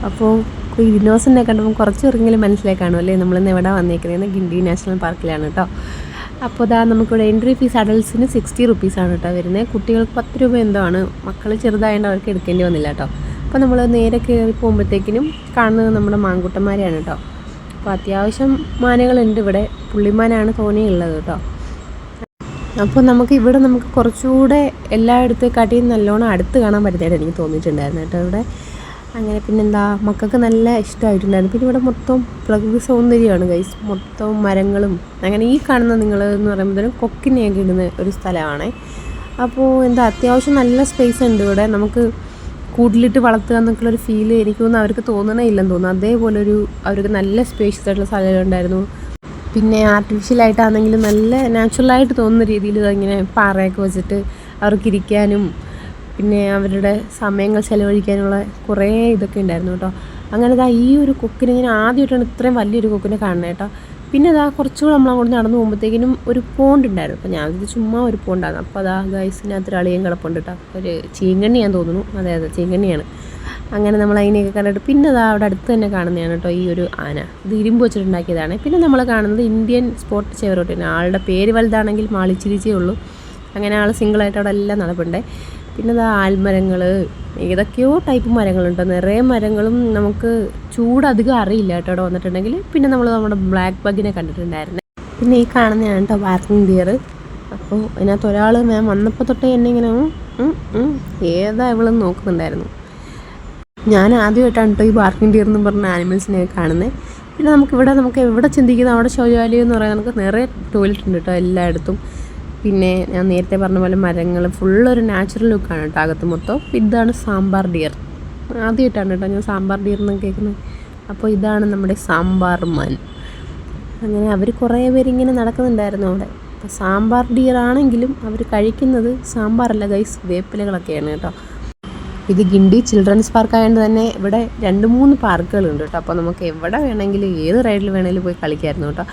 അപ്പോൾ ഈ ഡിനോസിനെ കണ്ടപ്പോൾ കുറച്ച് പേർക്കെങ്കിലും മനസ്സിലായി കാണുമല്ലേ നമ്മളിന്ന് എവിടെ വന്നേക്കുന്നത് ഗിണ്ടി നാഷണൽ പാർക്കിലാണ് കേട്ടോ. അപ്പോൾ ഇതാ നമുക്കിവിടെ എൻട്രി ഫീസ് അഡൾട്ട്സിന് 60 റുപ്പീസാണ് കേട്ടോ വരുന്നത്. കുട്ടികൾക്ക് 10 രൂപ എന്തോ ആണ്. മക്കൾ ചെറുതായതുകൊണ്ട് അവർക്ക് എടുക്കേണ്ടി വന്നില്ല കേട്ടോ. അപ്പോൾ നമ്മൾ നേരെ കയറി പോകുമ്പോഴത്തേക്കിനും കാണുന്നത് നമ്മുടെ മാങ്കുട്ടന്മാരെയാണ് കേട്ടോ. അപ്പോൾ അത്യാവശ്യം മാനകളുണ്ട് ഇവിടെ. പുള്ളിമാനാണ് തോനെയുള്ളത് കേട്ടോ. അപ്പോൾ നമുക്ക് കുറച്ചുകൂടെ എല്ലായിടത്തേക്കാട്ടിയും നല്ലോണം അടുത്ത് കാണാൻ പറ്റുന്നതായിട്ട് എനിക്ക് തോന്നിയിട്ടുണ്ടായിരുന്നു കേട്ടോ ഇവിടെ. അങ്ങനെ പിന്നെന്താ മക്കൾക്ക് നല്ല ഇഷ്ടമായിട്ടുണ്ടായിരുന്നു. പിന്നെ ഇവിടെ മൊത്തം പ്രകൃതി സൗന്ദര്യമാണ് ഗൈസ്, മൊത്തം മരങ്ങളും. അങ്ങനെ ഈ കാണുന്ന നിങ്ങൾ എന്ന് പറയുമ്പോഴത്തേനും കൊക്കിനെയൊക്കെ ഇടുന്ന ഒരു സ്ഥലമാണ്. അപ്പോൾ എന്താ അത്യാവശ്യം നല്ല സ്പേസ് ഉണ്ട് ഇവിടെ. നമുക്ക് കൂട്ടിലിട്ട് വളർത്തുക എന്നൊക്കെയുള്ളൊരു ഫീല് എനിക്ക് തോന്നുന്നു അവർക്ക് തോന്നണേ ഇല്ലെന്ന് തോന്നുന്നു. അതേപോലെ അവർക്ക് നല്ല സ്പേഷ്യസ് ആയിട്ടുള്ള സ്ഥലങ്ങളുണ്ടായിരുന്നു. പിന്നെ ആർട്ടിഫിഷ്യലായിട്ടാണെങ്കിലും നല്ല നാച്ചുറലായിട്ട് തോന്നുന്ന രീതിയിൽ ഇങ്ങനെ പാറയൊക്കെ വെച്ചിട്ട് അവർക്കിരിക്കാനും പിന്നെ അവരുടെ സമയങ്ങൾ ചിലവഴിക്കാനുള്ള കുറേ ഇതൊക്കെ ഉണ്ടായിരുന്നു കേട്ടോ. അങ്ങനെ ഈ ഒരു കൊക്കിനെ ഞാൻ ആദ്യമായിട്ടാണ് ഇത്രയും വലിയൊരു കൊക്കിനെ കാണുന്നത് കേട്ടോ. പിന്നെ കുറച്ചുകൂടെ നമ്മളങ്ങോട്ട് നടന്നു പോകുമ്പോഴത്തേക്കിനും ഒരു പോണ്ട് ഉണ്ടായിരുന്നു. അപ്പോൾ ഞാനിത് ചുമ്മാ ഒരു പോണ്ടാണ്. അപ്പോൾ ഗൈസിനകത്ത് അളിയും കിടപ്പുണ്ട് കേട്ടോ. ഒരു ചീങ്കണ്ണിയാന്ന് തോന്നുന്നു. അതെ ചീങ്കണ്ണിയാണ്. അങ്ങനെ നമ്മൾ അതിനെയൊക്കെ കണ്ടിട്ട് പിന്നെ അവിടെ അടുത്ത് തന്നെ കാണുന്നതാണ് കേട്ടോ ഈ ഒരു ആന. ഇത് ഇരുമ്പ് വെച്ചിട്ടുണ്ടാക്കിയതാണ്. പിന്നെ നമ്മൾ കാണുന്നത് ഇന്ത്യൻ സ്പോട്ട് ചെവറോട്ടിന്. ആളുടെ പേര് വലുതാണെങ്കിൽ മാളിച്ചിരിച്ചേ ഉള്ളൂ. അങ്ങനെ ആൾ സിംഗിളായിട്ട് അവിടെ എല്ലാം നടപ്പുണ്ടേ. പിന്നെ ആൽമരങ്ങൾ, ഏതൊക്കെയോ ടൈപ്പ് മരങ്ങളുണ്ട്. നിറയെ മരങ്ങളും. നമുക്ക് ചൂടധികം അറിയില്ല കേട്ടോ അവിടെ വന്നിട്ടുണ്ടെങ്കിൽ. പിന്നെ നമ്മൾ നമ്മുടെ ബ്ലാക്ക് ബഗിനെ കണ്ടിട്ടുണ്ടായിരുന്നു. പിന്നെ ഈ കാണുന്നതാണ് കേട്ടോ ബാർക്കിംഗ് ഡിയർ. അപ്പോൾ അതിനകത്ത് ഒരാൾ ഞാൻ വന്നപ്പോൾ തൊട്ടേ എന്നെ ഇങ്ങനെ ഏതാ ഇവളെന്ന് നോക്കുന്നുണ്ടായിരുന്നു. ഞാൻ ആദ്യമായിട്ടാണ് കേട്ടോ ഈ ബാർക്കിംഗ് ഡിയർ എന്ന് പറഞ്ഞ ആനിമൽസിനെ കാണുന്നത്. പിന്നെ നമുക്ക് എവിടെ ചിന്തിക്കുന്നത് അവിടെ ശൗചാലയം എന്ന് പറയാൻ നമുക്ക് നിറയെ ടോയ്ലറ്റ് ഉണ്ട് കേട്ടോ എല്ലായിടത്തും. പിന്നെ ഞാൻ നേരത്തെ പറഞ്ഞ പോലെ മരങ്ങൾ ഫുള്ളൊരു നാച്ചുറൽ ലുക്കാണ് കേട്ടോ അകത്ത് മൊത്തം. ഇതാണ് സാമ്പാർ ഡിയർ. ആദ്യമായിട്ടാണ് കേട്ടോ ഞാൻ സാമ്പാർ ഡിയർ എന്ന് കേൾക്കുന്നത്. അപ്പോൾ ഇതാണ് നമ്മുടെ സാമ്പാർ മാൻ. അങ്ങനെ അവർ കുറേ പേരിങ്ങനെ നടക്കുന്നുണ്ടായിരുന്നു അവിടെ. അപ്പോൾ സാമ്പാർ ഡിയർ ആണെങ്കിലും അവർ കഴിക്കുന്നത് സാമ്പാറല്ല ഗൈസ്, വേപ്പിലകളൊക്കെയാണ് കേട്ടോ. ഇത് ഗിണ്ടി ചിൽഡ്രൻസ് പാർക്ക് ആയതുകൊണ്ട് തന്നെ ഇവിടെ 2-3 പാർക്കുകളുണ്ട് കേട്ടോ. അപ്പോൾ നമുക്ക് എവിടെ വേണമെങ്കിലും ഏത് റൈഡിൽ വേണമെങ്കിലും പോയി കളിക്കായിരുന്നു കേട്ടോ.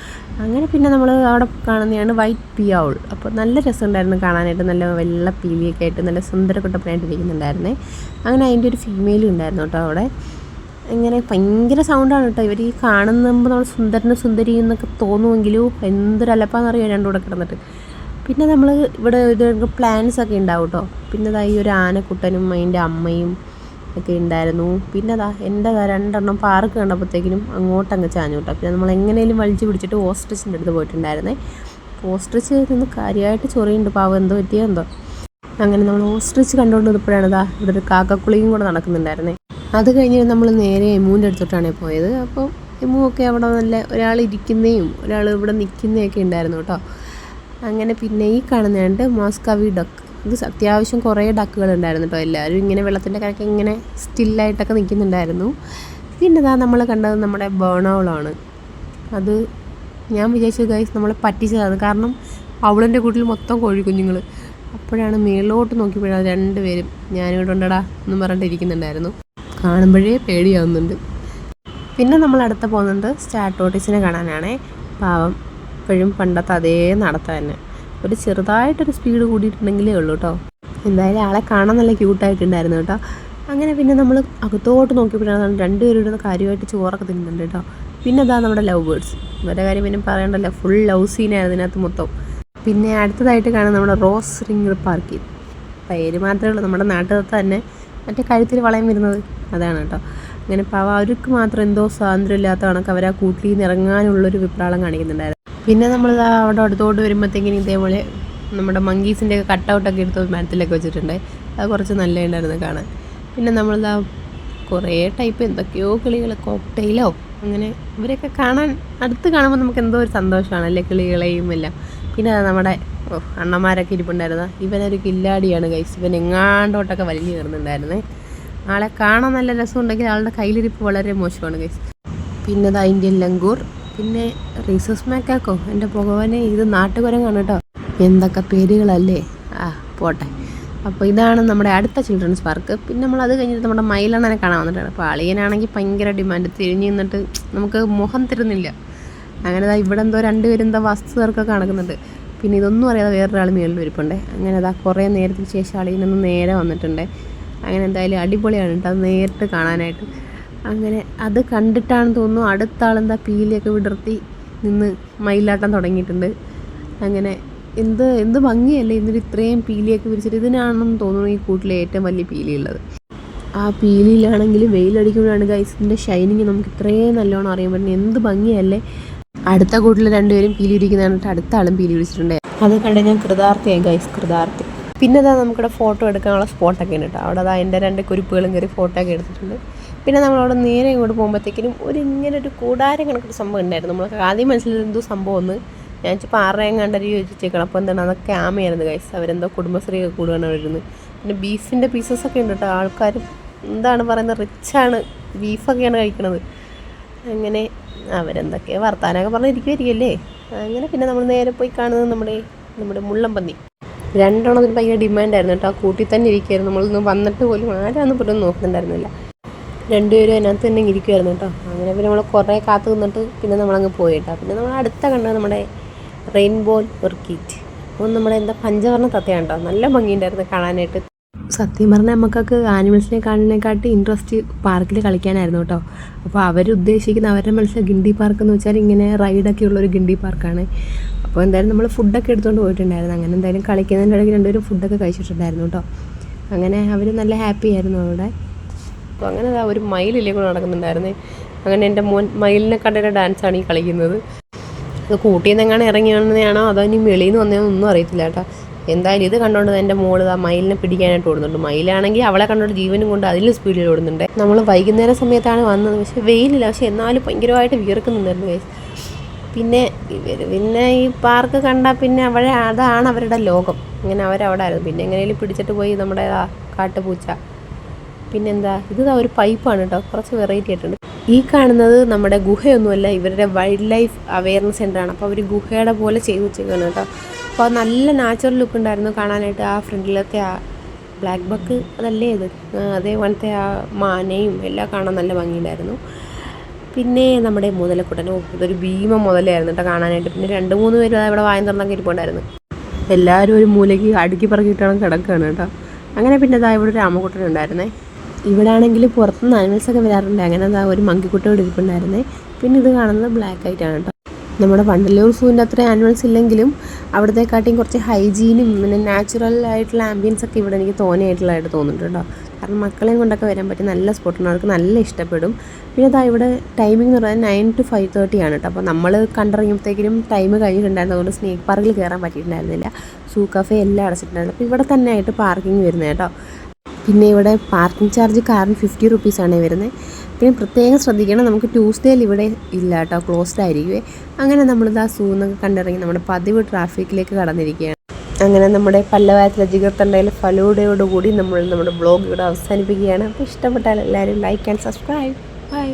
അങ്ങനെ പിന്നെ നമ്മൾ അവിടെ കാണുന്നതാണ് വൈറ്റ് പിയൗൾ. അപ്പോൾ നല്ല രസമുണ്ടായിരുന്നു കാണാനായിട്ട്. നല്ല വെള്ള പീലിയൊക്കെ ആയിട്ട് നല്ല സുന്ദരക്കുട്ടപ്പനായിട്ട് ഇരിക്കുന്നുണ്ടായിരുന്നേ. അങ്ങനെ അതിൻ്റെ ഒരു ഫീമെയിലും ഉണ്ടായിരുന്നു കേട്ടോ അവിടെ. ഇങ്ങനെ ഭയങ്കര സൗണ്ടാണ് കേട്ടോ. ഇവർ ഈ കാണുമ്പോൾ നമ്മൾ സുന്ദരി എന്നൊക്കെ തോന്നുമെങ്കിലും എന്തൊരലപ്പാന്നറിയോ രണ്ടും കൂടെ കിടന്നിട്ട്. പിന്നെ നമ്മൾ ഇവിടെ ഇത് പ്ലാന്റ്സ് ഒക്കെ ഉണ്ടാവും കേട്ടോ. പിന്നെ ഈ ഒരു ആനക്കുട്ടനും അതിൻ്റെ അമ്മയും ഒക്കെ ഉണ്ടായിരുന്നു. പിന്നെ എൻ്റെ 2 പാർക്ക് കണ്ടപ്പോഴത്തേക്കിനും അങ്ങോട്ടങ്ങ് ചാഞ്ഞു കേട്ടോ. പിന്നെ നമ്മൾ എങ്ങനെയും വലിച്ചു പിടിച്ചിട്ട് ഓസ്ട്രിച്ചിൻ്റെ അടുത്ത് പോയിട്ടുണ്ടായിരുന്നേ. ഓസ്ട്രിച്ച് നിന്ന് കാര്യമായിട്ട് ചൊറിയുണ്ട്, പാവം എന്തോ പറ്റിയോ എന്തോ. അങ്ങനെ നമ്മൾ ഓസ്ട്രിച്ച് കണ്ടുകൊണ്ട് നിൽപ്പോഴാണ് ഇവിടെ ഒരു കാക്കക്കുളിയും കൂടെ നടക്കുന്നുണ്ടായിരുന്നേ. അത് കഴിഞ്ഞ് നമ്മൾ നേരെ എമ്മുവിൻ്റെ അടുത്തോട്ടാണ് പോയത്. അപ്പോൾ എമ്മുവൊക്കെ അവിടെ നല്ല ഒരാൾ ഇരിക്കുന്നതും ഒരാൾ ഇവിടെ നിൽക്കുന്നതൊക്കെ ഉണ്ടായിരുന്നു കേട്ടോ. അങ്ങനെ പിന്നെ ഈ കാണുന്നതുണ്ട് മോസ്കവി ഡക്ക്. ഇത് അത്യാവശ്യം കുറേ ഡക്കുകൾ ഉണ്ടായിരുന്നു കേട്ടോ. എല്ലാവരും ഇങ്ങനെ വെള്ളത്തിൻ്റെ കരയ്ക്ക് ഇങ്ങനെ സ്റ്റില്ലായിട്ടൊക്കെ നിൽക്കുന്നുണ്ടായിരുന്നു. പിന്നെ നമ്മൾ കണ്ടത് നമ്മുടെ ബേണൗളാണ്. അത് ഞാൻ വിചാരിച്ചു ഗൈസ് നമ്മളെ പറ്റിച്ചതാണ്. കാരണം അവളിൻ്റെ കൂട്ടിൽ മൊത്തം കോഴിക്കുഞ്ഞുങ്ങൾ. അപ്പോഴാണ് മേളിലോട്ട് നോക്കിയപ്പോഴാണ് 2 പേരും ഞാനിവിടെ ഉണ്ടടാ എന്ന് പറഞ്ഞിട്ട് ഇരിക്കുന്നുണ്ടായിരുന്നു. കാണുമ്പോഴേ പേടിയാവുന്നുണ്ട്. പിന്നെ നമ്മൾ അടുത്ത പോകുന്നത് സ്റ്റാർട്ടോട്ടിസിനെ കാണാനാണേ. പാവം ഇപ്പോഴും പണ്ടത്തെ അതേ നടത്ത തന്നെ. ഒരു ചെറുതായിട്ടൊരു സ്പീഡ് കൂടിയിട്ടുണ്ടെങ്കിലേ ഉള്ളൂ കേട്ടോ. എന്തായാലും ആളെ കാണാൻ നല്ല ക്യൂട്ടായിട്ടുണ്ടായിരുന്നു കേട്ടോ. അങ്ങനെ പിന്നെ നമ്മൾ അകത്തോട്ട് നോക്കിയപ്പോഴാണ് 2 പേരുടെ കാര്യമായിട്ട് ചോറൊക്കെ തിന്നുന്നുണ്ട് കേട്ടോ. പിന്നെ നമ്മുടെ ലവ് ബേർഡ്സ്. ഇവരുടെ കാര്യം പിന്നെ പറയണ്ടല്ലോ, ഫുൾ ലവ് സീനായിരുന്നു ഇതിനകത്ത് മൊത്തം. പിന്നെ അടുത്തതായിട്ട് കാണാൻ നമ്മുടെ റോസ് റിംഗ് പാർക്ക്. പേര് മാത്രമേ ഉള്ളൂ, നമ്മുടെ നാട്ടിൽ തന്നെ മറ്റേ കഴുത്തിൽ വളയം വരുന്നത് അതാണ് കേട്ടോ. അങ്ങനെ അവർക്ക് മാത്രം എന്തോ സ്വാതന്ത്ര്യം ഇല്ലാത്ത കണക്ക് അവർ ആ കൂട്ടിൽ നിന്ന് ഇറങ്ങാനുള്ളൊരു വിപ്രാളം കാണിക്കുന്നുണ്ടായിരുന്നു. പിന്നെ നമ്മൾ അവിടെ അടുത്തോട്ട് വരുമ്പോഴത്തേക്കിനും ഇതേപോലെ നമ്മുടെ മങ്കീസിൻ്റെ ഒക്കെ കട്ടൗട്ടൊക്കെ എടുത്ത് മരത്തിലൊക്കെ വെച്ചിട്ടുണ്ട്. അത് കുറച്ച് നല്ല ഉണ്ടായിരുന്നു കാണാൻ. പിന്നെ നമ്മളിതാ കുറേ ടൈപ്പ് എന്തൊക്കെയോ കിളികൾ, കോക്ടെയിലോ അങ്ങനെ ഇവരെയൊക്കെ കാണാൻ അടുത്ത് കാണുമ്പോൾ നമുക്ക് എന്തോ ഒരു സന്തോഷമാണല്ലേ, കിളികളെയും എല്ലാം. പിന്നെ നമ്മുടെ അണ്ണന്മാരൊക്കെ ഇരിപ്പുണ്ടായിരുന്നു. ഇവനൊരു കില്ലാടിയാണ് ഗൈസ്. ഇവൻ എങ്ങാണ്ടോട്ടൊക്കെ വലിഞ്ഞു കയറുന്നുണ്ടായിരുന്നേ. ആളെ കാണാൻ നല്ല രസമുണ്ടെങ്കിൽ ആളുടെ കയ്യിലിരിപ്പ് വളരെ മോശമാണ് ഗൈസ്. പിന്നെ ഇന്ത്യൻ ലങ്കൂർ, പിന്നെ റീസസ് മാക്കാക്കോ. എൻ്റെ ഭഗവാനെ, ഇത് നാട്ടുകുരങ്ങാണ് കേട്ടോ. എന്തൊക്കെ പേരുകളല്ലേ. പോട്ടെ. അപ്പോൾ ഇതാണ് നമ്മുടെ അടുത്ത ചിൽഡ്രൻസ് പാർക്ക്. പിന്നെ നമ്മൾ അത് കഴിഞ്ഞിട്ട് നമ്മുടെ മയിലണ്ണനെ കാണാൻ വന്നിട്ടാണ്. അപ്പോൾ അളിയനാണെങ്കിൽ ഭയങ്കര ഡിമാൻഡ്, തിരിഞ്ഞ് നിന്നിട്ട് നമുക്ക് മുഖം തരുന്നില്ല. അങ്ങനെ ഇവിടെ എന്തോ 2 പേരും വസ്തു തീർക്കൊക്കെ നടക്കുന്നുണ്ട്. പിന്നെ ഇതൊന്നും അറിയാതെ വേറൊരാൾ മേളിൽ വരിപ്പുണ്ട്. അങ്ങനെ കുറേ നേരത്തിന് ശേഷം അളിയനൊന്ന് നേരെ വന്നിട്ടുണ്ട്. അങ്ങനെ എന്തായാലും അടിപൊളിയാണ് കേട്ടോ അത് നേരിട്ട് കാണാനായിട്ട്. അങ്ങനെ അത് കണ്ടിട്ടാണെന്ന് തോന്നുന്നു അടുത്ത ആളെന്താ പീലിയൊക്കെ വിടർത്തി നിന്ന് മയിലാട്ടം തുടങ്ങിയിട്ടുണ്ട്. അങ്ങനെ എന്ത് ഭംഗിയല്ലേ ഇന്നൊരു ഇത്രയും പീലിയൊക്കെ വിരിച്ചിട്ട്. ഇതിനാണെന്ന് തോന്നുന്നു ഈ കൂട്ടിലെ ഏറ്റവും വലിയ പീലിയുള്ളത്. ആ പീലിയിലാണെങ്കിൽ വെയിലടിക്കുമ്പോഴാണ് ഗൈസ് ഇതിൻ്റെ ഷൈനിങ് നമുക്ക് ഇത്രയും നല്ലോണം അറിയാൻ പറ്റുന്നത്. എന്ത് ഭംഗിയല്ലേ. അടുത്ത കൂട്ടിൽ രണ്ടുപേരും പീലി ഇരിക്കുന്നതായിട്ട് അടുത്ത ആളും പീലി വിളിച്ചിട്ടുണ്ട്. അത് കണ്ട് ഞാൻ കൃതാർത്ഥയായി ഗൈസ്, കൃതാർത്ഥി. പിന്നെ അതാ നമുക്കിവിടെ ഫോട്ടോ എടുക്കാനുള്ള സ്പോട്ടൊക്കെ ഉണ്ട് കേട്ടോ. അവിടെ അതാ എൻ്റെ 2 കുരിപ്പുകളും കയറി ഫോട്ടോ ഒക്കെ എടുത്തിട്ടുണ്ട്. പിന്നെ നമ്മളവിടെ നേരെ ഇങ്ങോട്ട് പോകുമ്പോഴത്തേക്കിനും ഇങ്ങനൊരു കൂടാരം കണക്കൊരു സംഭവം ഉണ്ടായിരുന്നു. നമ്മൾക്ക് ആദ്യം മനസ്സിലായത് എന്തോ സംഭവം ഒന്ന് ഞാൻ പാറയും കണ്ടൊരു ചോദിച്ചേക്കണം. അപ്പോൾ എന്താണ് അതൊക്കെ ആമയായിരുന്നു ഗൈസ്. അവരെന്തോ കുടുംബശ്രീ ഒക്കെ കൂടുകയാണ് വരുന്നത്. പിന്നെ ബീഫിൻ്റെ പീസസൊക്കെ ഉണ്ട് കേട്ടോ. ആൾക്കാർ എന്താണ് പറയുന്നത്, റിച്ചാണ്, ബീഫൊക്കെയാണ് കഴിക്കണത്. അങ്ങനെ അവരെന്തൊക്കെയോ വർത്താനമൊക്കെ പറഞ്ഞിരിക്കുമായിരിക്കുമല്ലേ. അങ്ങനെ പിന്നെ നമ്മൾ നേരെ പോയി കാണുന്നത് നമ്മുടെ മുള്ളംപന്നി. 2 എണ്ണത്തിന് ഭയങ്കര ഡിമാൻഡായിരുന്നു കേട്ടോ. ആ കൂട്ടിൽ തന്നെ ഇരിക്കുമായിരുന്നു. നമ്മളൊന്നും വന്നിട്ട് പോലും ആരാന്ന് പോലും നോക്കുന്നുണ്ടായിരുന്നില്ല. 2 പേരും അതിനകത്ത് തന്നെ ഇരിക്കുമായിരുന്നു കേട്ടോ. അങ്ങനെ പിന്നെ നമ്മൾ കുറേ കാത്തു നിന്നിട്ട് പിന്നെ നമ്മളങ്ങ് പോയിട്ടോ. പിന്നെ നമ്മൾ അടുത്ത കണ്ടത് നമ്മുടെ റെയിൻബോ ഓർക്കിഡ്. അപ്പോൾ നമ്മുടെ പഞ്ചവർണ്ണ തത്തയാണ് കേട്ടോ. നല്ല ഭംഗിയുണ്ടായിരുന്നു കാണാനായിട്ട്. സത്യം പറഞ്ഞാൽ നമുക്കൊക്കെ ആനിമൽസിനെ കാണുന്നതിനെക്കാട്ടി ഇൻട്രസ്റ്റ് പാർക്കിൽ കളിക്കാനായിരുന്നു കേട്ടോ. അപ്പോൾ അവരുദ്ദേശിക്കുന്ന അവരുടെ മനസ്സിലെ ഗിണ്ടി പാർക്ക് എന്ന് വെച്ചാൽ ഇങ്ങനെ റൈഡൊക്കെ ഉള്ളൊരു ഗിണ്ടി പാർക്കാണ്. അപ്പോൾ എന്തായാലും നമ്മൾ ഫുഡൊക്കെ എടുത്തുകൊണ്ട് പോയിട്ടുണ്ടായിരുന്നു. അങ്ങനെ എന്തായാലും കളിക്കുന്നതിൻ്റെ ഇടയ്ക്ക് 2 പേരും ഫുഡൊക്കെ കഴിച്ചിട്ടുണ്ടായിരുന്നു കേട്ടോ. അങ്ങനെ അവർ നല്ല ഹാപ്പി ആയിരുന്നു അവിടെ. അപ്പോൾ അങ്ങനെ ഒരു മയിലില്ലേ കൂടെ നടക്കുന്നുണ്ടായിരുന്നേ. അങ്ങനെ എൻ്റെ മോൻ മയിലിനെ കണ്ടിട്ട് ഡാൻസാണ് ഈ കളിക്കുന്നത്. അത് കൂട്ടിയിൽ നിന്നെങ്ങാണ് ഇറങ്ങി വന്നതാണോ അതോ ഇനി വെളിയിൽ നിന്ന് വന്നതാണോ ഒന്നും അറിയത്തില്ല കേട്ടോ. എന്തായാലും ഇത് കണ്ടുകൊണ്ട് എൻ്റെ മോള് ആ മയിലിനെ പിടിക്കാനായിട്ട് ഓടുന്നുണ്ട്. മയിലാണെങ്കിൽ അവളെ കണ്ടുകൊണ്ട് ജീവനും കൊണ്ട് അതിലും സ്പീഡിൽ ഓടുന്നുണ്ട്. നമ്മൾ വൈകുന്നേരം സമയത്താണ് വന്നത്. പക്ഷേ വെയിലില്ല. പക്ഷെ എന്നാലും ഭയങ്കരമായിട്ട് വിയർക്കുന്നുണ്ടായിരുന്നു ഗൈസ്. പിന്നെ ഈ പാർക്ക് കണ്ടാൽ പിന്നെ അതാണ് അവരുടെ ലോകം. ഇങ്ങനെ അവരവിടെ ആയിരുന്നു. പിന്നെ എങ്ങനെയും പിടിച്ചിട്ട് പോയി നമ്മുടെ കാട്ടുപൂച്ച. പിന്നെന്താ ഒരു പൈപ്പാണ് കേട്ടോ. കുറച്ച് വെറൈറ്റി ആയിട്ടുണ്ട്. ഈ കാണുന്നത് നമ്മുടെ ഗുഹയൊന്നുമല്ല, ഇവരുടെ വൈൽഡ് ലൈഫ് അവെയർനെസ് സെൻ്ററാണ്. അപ്പോൾ അവർ ഗുഹയുടെ പോലെ ചെയ്ത് വെച്ചേക്കാണ് കേട്ടോ. അപ്പോൾ നല്ല നാച്ചുറൽ ലുക്ക് ഉണ്ടായിരുന്നു കാണാനായിട്ട്. ആ ഫ്രണ്ടിലത്തെ ആ ബ്ലാക്ക് ബക്ക് അതല്ലേ ഇത്, അതേപോലത്തെ ആ മാനയും എല്ലാം കാണാൻ നല്ല ഭംഗിയുണ്ടായിരുന്നു. പിന്നെ നമ്മുടെ മുതലക്കുട്ടനോ, ഇതൊരു ഭീമ മുതലായിരുന്നു കേട്ടോ കാണാനായിട്ട്. പിന്നെ 2-3 പേര് അവിടെ വായം തുറന്നൊക്കെ ഇരിപ്പുണ്ടായിരുന്നു. എല്ലാവരും ഒരു മൂലയ്ക്ക് അടുക്കി പറക്കിയിട്ടാണ് കിടക്കുകയാണ് കേട്ടോ. അങ്ങനെ പിന്നെ ഇവിടെ ഒരു രാമക്കുട്ടനുണ്ടായിരുന്നേ. ഇവിടെ ആണെങ്കിൽ പുറത്തുനിന്ന് ആനിമൽസൊക്കെ വരാറുണ്ട്. അങ്ങനെ ഒരു മങ്കിക്കുട്ടയോട് ഇരിപ്പുണ്ടായിരുന്നേ. പിന്നെ ഇത് കാണുന്നത് ബ്ലാക്ക് ആയിട്ടാണ് കേട്ടോ. നമ്മുടെ വണ്ടല്ലൂർ സൂവിൻ്റെ അത്ര ആനിമൽസ് ഇല്ലെങ്കിലും അവിടത്തെക്കാട്ടിയും കുറച്ച് ഹൈജീനും പിന്നെ നാച്ചുറൽ ആയിട്ടുള്ള ആംബിയൻസ് ഒക്കെ ഇവിടെ എനിക്ക് തോന്നിയായിട്ടുള്ളതായിട്ട് തോന്നുന്നുണ്ട് കേട്ടോ. കാരണം മക്കളെയും കൊണ്ടൊക്കെ വരാൻ പറ്റിയ നല്ല സ്പോട്ടാണ്. അവർക്ക് നല്ല ഇഷ്ടപ്പെടും. പിന്നെ ഇവിടെ ടൈമിംഗ് എന്ന് പറഞ്ഞാൽ 9 to 5:30 ആണ് കേട്ടോ. അപ്പോൾ നമ്മൾ കണ്ടിറങ്ങിയപ്പോഴത്തേക്കും ടൈം കഴിഞ്ഞിട്ടുണ്ടായിരുന്നു. അതുകൊണ്ട് സ്നേക്ക് പാർക്കിൽ കയറാൻ പറ്റിയിട്ടുണ്ടായിരുന്നില്ല. സൂ കഫേ എല്ലാം അടച്ചിട്ടുണ്ടായിരുന്നു. അപ്പോൾ ഇവിടെ തന്നെ ആയിട്ട് പാർക്കിംഗ് വരുന്നത് കേട്ടോ. പിന്നെ ഇവിടെ പാർക്കിംഗ് ചാർജ് കാറിന് 50 റുപ്പീസാണ് വരുന്നത്. പിന്നെ പ്രത്യേകം ശ്രദ്ധിക്കണം, നമുക്ക് ട്യൂസ്ഡേയിൽ ഇവിടെ ഇല്ല കേട്ടോ, ക്ലോസ്ഡ് ആയിരിക്കുമേ. അങ്ങനെ നമ്മളിതാ സൂന്നൊക്കെ കണ്ടിറങ്ങി നമ്മുടെ പതിവ് ട്രാഫിക്കിലേക്ക് കടന്നിരിക്കുകയാണ്. അങ്ങനെ നമ്മുടെ പല്ലവായത്തിലെ ജിഗർത്തണ്ടയിൽ ഫലൂഡയോടുകൂടി നമ്മൾ നമ്മുടെ ബ്ലോഗ് ഇവിടെ അവസാനിപ്പിക്കുകയാണ്. അപ്പോൾ ഇഷ്ടപ്പെട്ടാൽ എല്ലാവരും ലൈക്ക് ആൻഡ് സബ്സ്ക്രൈബ്. ബൈ.